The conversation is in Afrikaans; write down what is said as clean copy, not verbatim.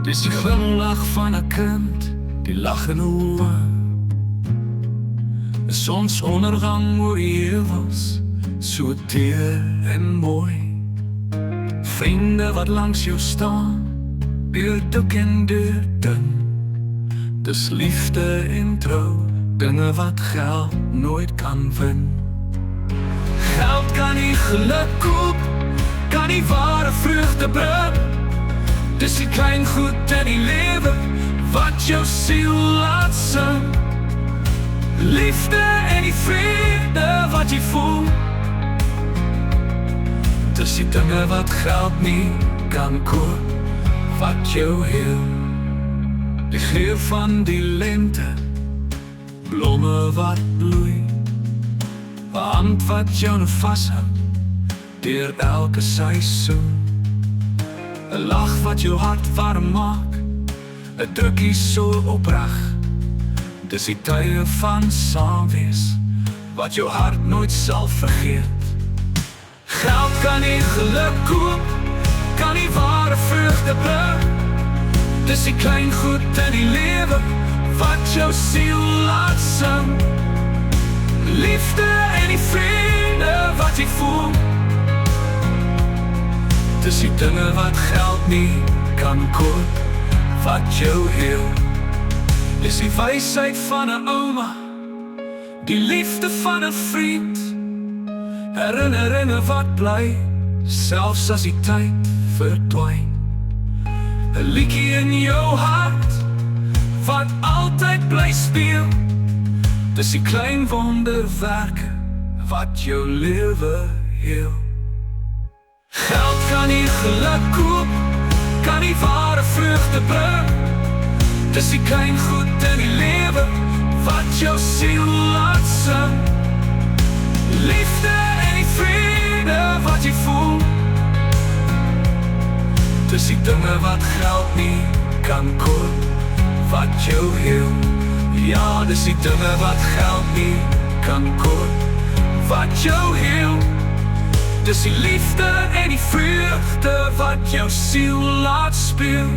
Dis die glimlach van 'n kind, die lag in oë. 'n Sonsondergang oor die heuwels, so teer en mooi. Vriende wat langs jou staan, deur dik en deur dun. Dis liefde en trou, dinge wat geld nooit kan wen. Geld kan nie geluk koop, kan nie ware vreugde bring. Dis die klein goed in die lewe, wat jou siel laat sing. Liefde en die vrede wat jy voel. Dis die dinge wat geld nie kan koop, wat jou heel. Die geur van die lente, blomme wat bloei. 'n hand wat jou nou vashou, deur elke seisoen. 'n lach wat jou hart warm maak, 'n drukkie so opreg. Dis die tye van saam wees, wat jou hart nooit sal vergeet. Geld kan nie geluk koop, kan nie ware vreugde bring. Dis die klein goed in die lewe, wat jou siel laat sing. Liefde en die vrede wat jy voel. Dis die dinge wat geld nie kan koop, wat jou heel. Dis die wysheid van 'n ouma, die liefde van 'n vriend. Herinneringe wat bly, selfs as die tyd verdwyn. 'n liedjie in jou hart, wat altyd bly speel. Dis die klein wonderwerke, wat jou lewe heel. Geld kan nie geluk koop, kan nie ware vreugde bring. Dis die klein goed in die lewe, wat jou siel laat sing. Liefde en die vrede wat jy voel. Dis die dinge wat geld nie kan koop, wat jou heel. Ja, dis die dinge wat geld nie kan koop, wat jou heel. Dis die liefde en die vreugde wat jou siel laat speel.